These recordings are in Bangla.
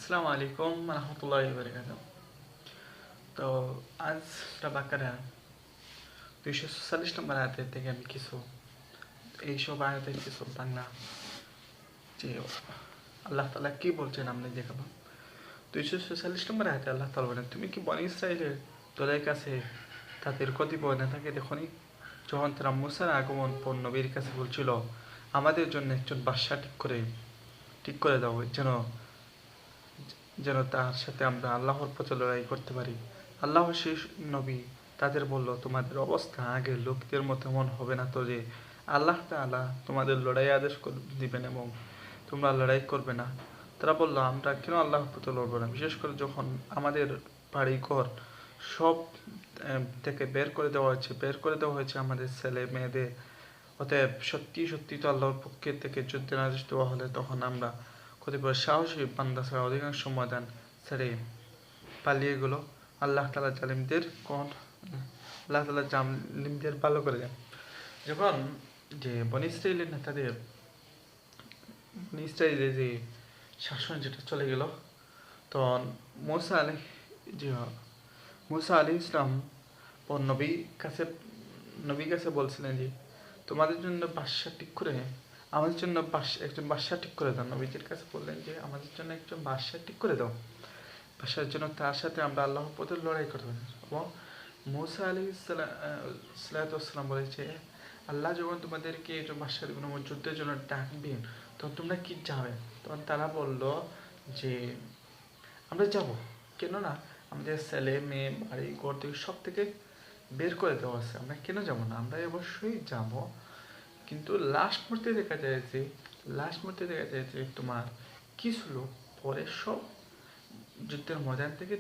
আসসালামু আলাইকুম রহমতুল্লাহি বারাকাতুহু। তো আজ বাকারা 246 নম্বর আয়াতের থেকে আমি কিছু এইসব আয়াতের কিছু বাংলা যে আল্লাহ তাআলা কি বলছেন আমি দেখাবো। 246 নম্বর আয়াতে আল্লাহ তাআলা বলেন, তুমি কি বনী ইসরাইলের দলের কাছে তাদের কতিপয় নেতাকে দেখনি, যখন তারা মুসার আগমন পর নবীর কাছে বলছিল, আমাদের জন্য একজন বাদশা ঠিক করে দাও, যেন যেন তার সাথে আমরা আল্লাহর পথে লড়াই করতে পারি। আল্লাহ শেষ নবী তাদের বলল, তোমাদের অবস্থা আগের লোকদের মতো এমন হবে না তো যে আল্লাহ তাআলা তোমাদের লড়াই আদেশ দিবেন এবং তোমরা লড়াই করবে না। তারা বলল, আমরা কেন আল্লাহর পথে লড়বো না, বিশেষ করে যখন আমাদের বাড়ি ঘর সব থেকে বের করে দেওয়া হয়েছে আমাদের ছেলে মেয়েদের। অতএব সত্যি সত্যি তো আল্লাহর পক্ষে থেকে যুদ্ধের আদেশ দেওয়া হলে তখন আমরা কতিপয় সাহসী বান্দা ছাড়া অধিকাংশ ময়দান ছেড়ে পালিয়ে গেল। আল্লাহ তাআলা জালিমদের ভালো করে দেন। যখন যে বনী ইসরাইলের নেতাদের বনী ইসরাইলের যে শাসন যেটা চলে গেল, তখন মুসা আলী যে মুসা আলী ইসলাম ও নবী কাছে বলছিলেন যে তোমাদের জন্য বাদশা ঠিক করে আমাদের জন্য একজন বাদশা ঠিক করে দাও। নবীজির কাছে বললেন যে আমাদের জন্য একজন বাদশা ঠিক করে দাও, বাদশার জন্য তার সাথে আমরা আল্লাহর পথে লড়াই করবো। এবং মুসা আলী সালাম বলেছে, আল্লাহ যখন তোমাদেরকে একজন বাদশার যুদ্ধের জন্য ডাকবেন তখন তোমরা কি যাবে? তখন তারা বলল যে আমরা যাব, কেননা আমাদের ছেলে মেয়ে বাড়ি ঘর থেকে সব থেকে বের করে দেওয়া আছে, আমরা কেন যাব না, আমরা অবশ্যই যাব। কিন্তু লাস্ট মুহূর্তে দেখা যায় যে তোমার কিছু লোক পরে সব যুদ্ধের ময়দান থেকে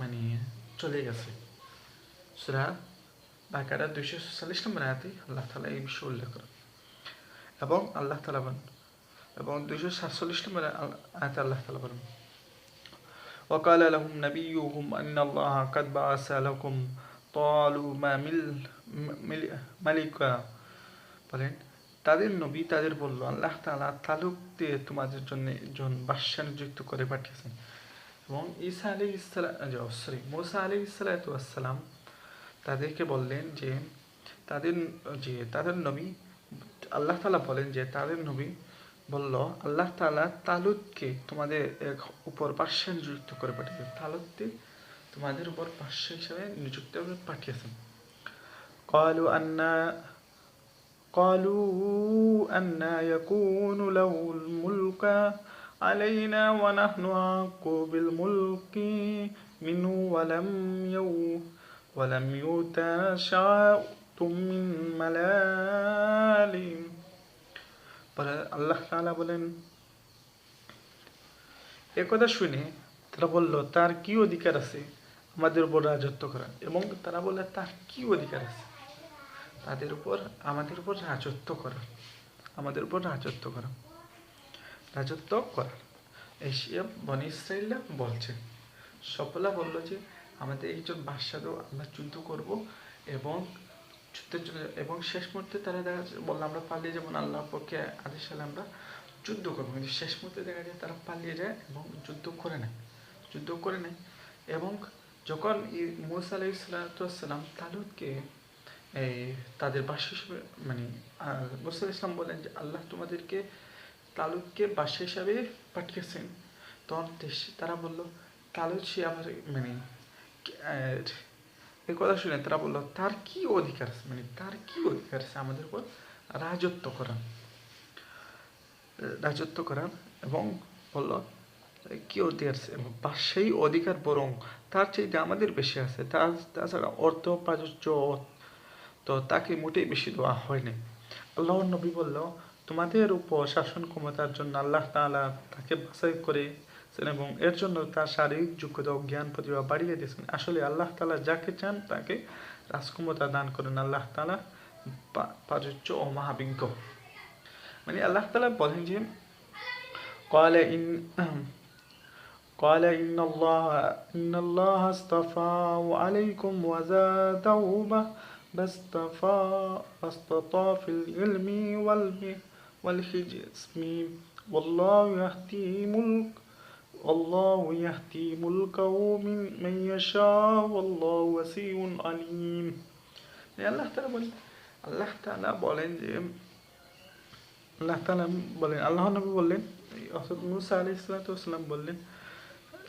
মানে চলে গেছে। সূরা বাকারা 246 নম্বর আয়াতে আল্লাহ তাআলা এই বিষয়ে উল্লেখ করেন। এবং আল্লাহ তাআলা বলেন, এবং 247 নম্বর আয়াতে আল্লাহ তাআলা বলেন, وقال لهم نبيهم أن الله قد بعث لكم طالوت ملكا। বলেন, তাদের নবী তাদের বলল, আল্লাহ তাআলা তালুক দিয়ে তোমাদের জন্য একজন বাদশা নিযুক্ত করে পাঠিয়েছেন। এবং মুসা আলাইহিস সালাম তাদেরকে বললেন যে তাদের নবী আল্লাহ তাআলা বলেন যে তাদের নবী বলল, আল্লাহ তাআলা তালুতকে তোমাদের উপর বাদশা নিযুক্ত করে পাঠিয়েছেন, তালুতকে তোমাদের উপর বাদশা হিসেবে নিযুক্ত করে পাঠিয়েছেন। قالوا أن يكون له الملك علينا ونحن أحق بالملك منه ولم يؤت شيئا من مال। আল্লাহ তাআলা বলেন, একথা শুনে তারা বলল, তার কি অধিকার আছে আমাদের উপর রাজত্ব করার? এবং তারা বলল, তার কি অধিকার আছে আমাদের উপর রাজত্ব করার? এশিয়া বনী ইসরাইলরা বলছে, সফলা বলল যে আমাদের একজন বাদশা দাও, আমরা যুদ্ধ করব এবং যুদ্ধের জন্য। এবং শেষ মুহূর্তে তারা বললো আমরা পালিয়ে যাবো, আল্লাহর পক্ষে আদেশ হলে আমরা যুদ্ধ করবো। কিন্তু শেষ মুহূর্তে দেখা যায় তারা পালিয়ে যায় এবং যুদ্ধ করে নেয়। এবং যখন মুসা আলাইহিস সালাম তালুতকে তাদের বাদশা হিসেবে মুসা আলাইহিস সালাম বলেন যে আল্লাহ তোমাদেরকে তালুতকে বাদশা হিসাবে পাঠিয়েছেন, তখন তারা বলল তালুত সে আবার এই কথা শুনে তারা বলল, তার কি অধিকার আছে আমাদের উপর রাজত্ব করার? এবং বলল কি অধিকার আছে, বাদশাহী অধিকার বরং তার চাইতে আমাদের বেশি আছে। তাছাড়া অর্থ প্রাচুর্য তো তাকে মোটেই বেশি দেওয়া হয়নি। আল্লাহর নবী বলল, তোমাদের উপর শাসন ক্ষমতার জন্য আল্লাহ তাআলা তাকে বাছাই করেছেন এবং এর জন্য তার শারীরিক যোগ্যতা ও জ্ঞান প্রতিভা বাড়িয়ে দিয়েছেন। আসলে আল্লাহ তাআলা যাকে চান তাকে রাজক্ষমতা দান করেন। আল্লাহ তাআলা প্রাচুর্য ও মহাবিজ্ঞ। আল্লাহ তাআলা বলেন যে قال إن الله اصطفاه عليكم وزاده بسطة في العلم والحكم والله يهدي আল্লাহু ইয়াহদি মুলকাহু মান ইয়াশা ওয়াল্লাহু ওয়াসিউন আলিম। আল্লাহ তাআলা বলেন যে আল্লাহ নবী বললেন, হযরত মূসা আলাইহিস সালাতু ওয়াস সালাম বললেন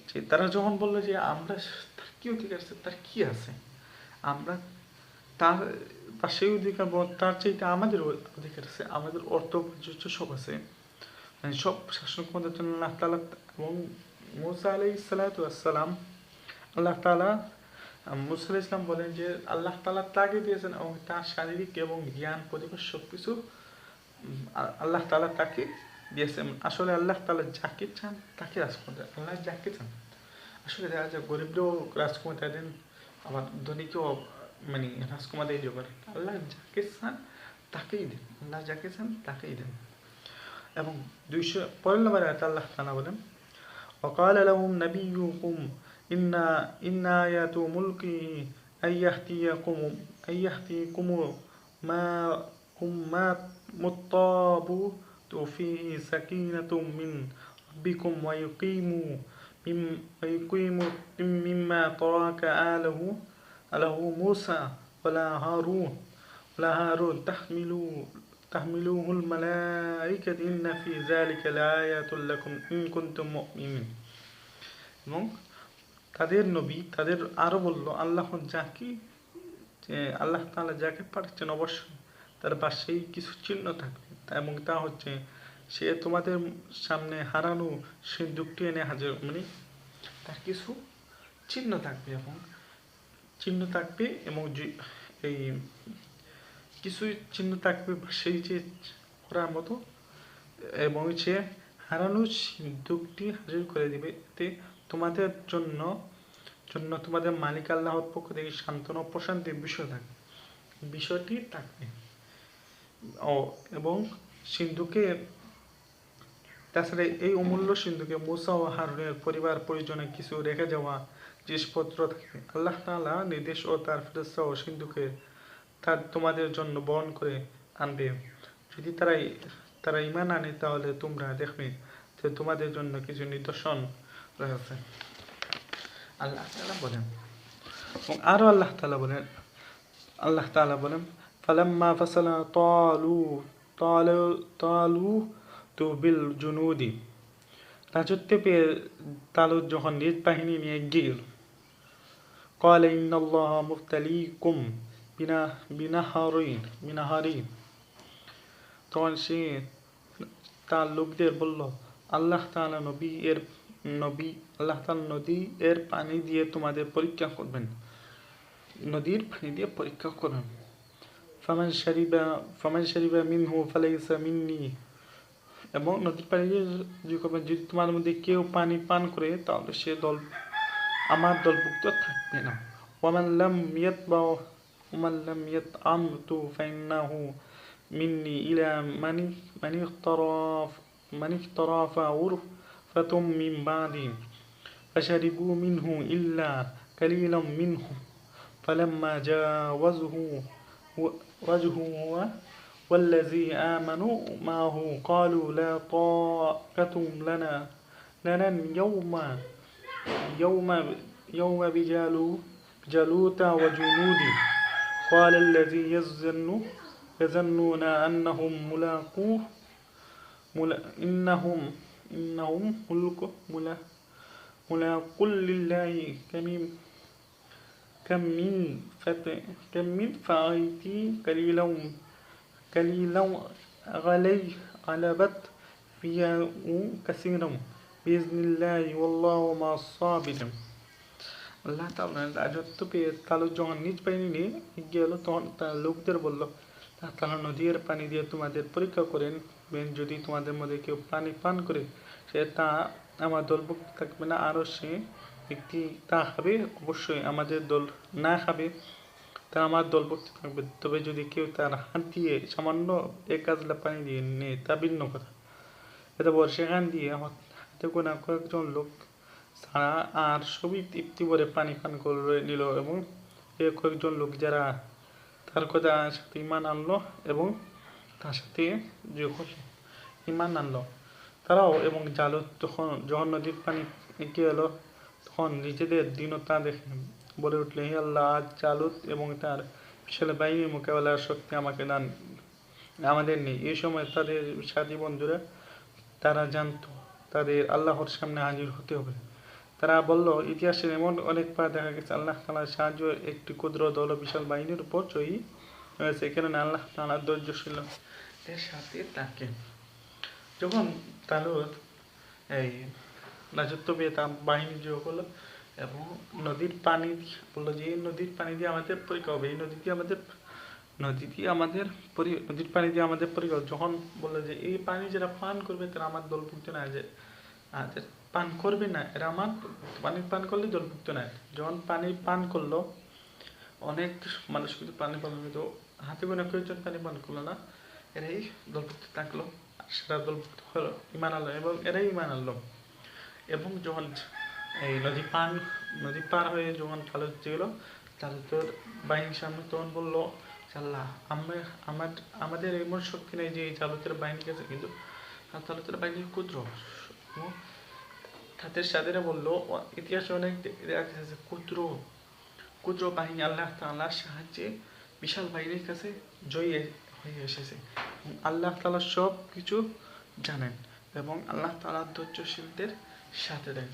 যে তারা যখন বলল যে আমরা, তার কি অধিকার আছে, তার কি আছে, আমরা তার তার সেই অধিকার তার চাইতে আমাদের অধিকার আছে, আমাদের অর্থ প্রযোজ্য সব আছে, মানে সব শাসন ক্ষমতার জন্য আল্লাহ তাআলা। এবং মূসা আলাইহিস সালাতু ওয়াস সালাম, আল্লাহ তাআলা মূসা আলাইহিস সালাম বলেন যে আল্লাহ তাআলা তাকে দিয়েছেন এবং তার শারীরিক এবং জ্ঞান পরিবেশ সবকিছু আল্লাহ তাআলা তাকে দিয়েছেন। আসলে আল্লাহ তাআলা যাকে চান তাকে রাজক্ষমতা, আল্লাহ যাকে চান। আসলে দেখা যায় গরিবরাও রাজক্ষমতা দেন, আবার ধনীকেও মানে রাজক্ষমতা এই জগৎ আল্লাহ যাকে চান তাকেই দেন, আল্লাহ যাকে চান তাকেই দেন। এবং 200 নম্বর আয়াতে আল্লাহ তাআলা বলেন, وقال لهم نبيكم إن آيات ملكه أن يهديكم ما التابوت فيه سكينة من ربكم ويقيموا مما ترك آله موسى ولا هارون تحملوه الملائكة إن في ذلك لآيات لكم إن كنتم مؤمنين। এবং তাদের নবী তাদের আরো বলল, আল্লাহ তাআলা যাকে পাঠাচ্ছেন অবশ্যই তার পাশেই কিছু চিহ্ন থাকবে, এবং তা হচ্ছে সে তোমাদের সামনে হারানো সিন্দুকটি এনে হাজির, মানে তার কিছু চিহ্ন থাকবে এবং এই কিছু চিহ্ন থাকবে সেই যে করার মতো, এবং সে হারানো সিন্দুকটি হাজির করে দিবে, এতে তোমাদের জন্য তোমাদের মালিক আল্লাহর পক্ষ থেকে সান্ত্বনা ও প্রশান্তির বিষয়টি থাকবে। এবং সিন্ধুকে তাছাড়া এই অমূল্য সিন্ধুকে মূসা ও হারুনের পরিবার পরিজনে কিছু রেখে যাওয়া জিনিসপত্র থাকবে। আল্লাহ তাআলা নির্দেশ ও তার ফেরেশতা ও সিন্ধুকে তোমাদের জন্য বহন করে আনবে। যদি তারা ঈমান আনে তাহলে তোমরা দেখবে যে তোমাদের জন্য কিছু নিদর্শন রয়েছে। আল্লাহ তাআলা বলেন, এবং আরো আল্লাহ তাআলা বলেন ফালাম্মা ফাসালা তালুতু বিল জুনুদি, রাজত্ব পেয়ে তালুত যখন নিজ বাহিনী নিয়ে এগিয়ে গেল, ক্বালা ইন্নাল্লাহা মুবতালিকুম বিনাহারিন, তখন সে তার লোকদের বলল, আল্লাহ তাআলা নদী এর পানি দিয়ে তোমাদের পরীক্ষা করবেন, নদীর পানি দিয়ে পরীক্ষা করবেন। ফামান শারিবা মিনহু ফালাইসা মিন্নি, এবং নদীর পানি দিয়ে যদি তোমার মধ্যে কেউ পানি পান করে তাহলে সে আমার দলভুক্ত থাকবে না। ওয়ামান লাম ইয়াতআমতু ফাইন্নাহু মিন্নি ইলা মান ইখতারাফা উরফাতুম মিন বাদি ফাশারিবু মিনহু ইল্লা কালিলাম মিনহু ফালাম্মা জাওয়াযহু هو والذي آمنوا معه قالوا لا طاقة لنا اليوم بجالوت وجنوده قال الذي يظنون أنهم ملاقوه إنهم ملاقو لله كم من فئة قليلا غلبت فئة كثيرا بإذن الله والله مع الصابرين। আল্লাহ তাআলা রাজত্ব পেয়ে তালুত যখন নিজ বাহিনী নিয়ে গেল, তখন তার লোকদের বলল, তারা নদীর পানি দিয়ে তোমাদের পরীক্ষা করেন, যদি তোমাদের মধ্যে কেউ পানি পান করে সে তা আমার দলভুক্ত থাকবে না, আরও সে ব্যক্তি তা খাবে, অবশ্যই আমাদের দল না খাবে, তা আমার দলভুক্ত থাকবে। তবে যদি কেউ তার হাত দিয়ে সামান্য এক গাজলা পানি দিয়ে নেয় তা ভিন্ন কথা। এতপর সেখান দিয়ে হাতে গোনা কয়েকজন লোক ছাড়া আর সবই তৃপ্তি ভরে পানি পান করে নিল, এবং কয়েকজন লোক যারা তার কথা সাথে ঈমান আনলো এবং তার সাথে ঈমান আনলো তারাও এবং জালুত যখন নদীর পানি এগিয়ে এলো তখন নিজেদের দীনতা দেখে বলে উঠল, হে আল্লাহ, আজ জালুত এবং তার বিশাল বাহিনীর মোকাবেলার শক্তি আমাদের নেই। এই সময় তাদের সাথী বন্ধুরা তারা জানতো তাদের আল্লাহর সামনে হাজির হতে হবে। তারা বলল, ইতিহাসের এমন অনেকবার দেখা গেছে আল্লাহ তাআলার সাহায্য একটি ক্ষুদ্র দল ও বিশাল বাহিনীর উপর জয়ী হয়েছে, কারণ আল্লাহ তাআলা ধৈর্যশীলদের সাথে থাকে। যখন তালুত এই রাজত্ব পেয়ে তার বাহিনী যোগ হলো এবং নদীর পানি বললো যে এই নদীর পানি দিয়ে আমাদের পরীক্ষা হবে, এই নদীর পানি দিয়ে আমাদের পরীক্ষা। যখন বললো যে এই পানি যারা পান করবে তারা আমার দলভুক্ত না, যে আর পান করবে না এরা আমার পানি পান করলে দলভুক্ত না। যখন পানি পান করলো অনেক মানুষ কিন্তু পানি পান কিন্তু হাতে গোনা কয়েকজন পানি পান করলো না, এরাই দলভুক্ত থাকলো। সেটা দলভুক্ত হলো, ইমান আনলো এবং এরাই ইমান আনলো। এবং যখন এই নদী পার হয়ে যখন তালুত গেল, তালুতের বাহিনীর সামনে তখন বললো, আল্লাহ আমাদের এমন শক্তি নেই যে এই তালুতের বাহিনীর কাছে, কিন্তু তালুতের বাহিনী ক্ষুদ্র। তাদের সাথীরা বললো, ইতিহাসে অনেক দেখা গেছে ক্ষুদ্র বাহিনী আল্লাহ তাআলার সাহায্যে বিশাল বাহিনীর কাছে জয়ী হয়ে এসেছে। আল্লাহ তাআলা সব কিছু জানেন এবং আল্লাহ তাআলা ধৈর্যশীলদের সাথে দেন।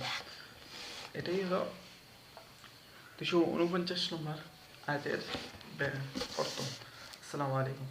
এটাই হলো 249 নম্বর আয়াতের অর্থ। আসসালামু আলাইকুম।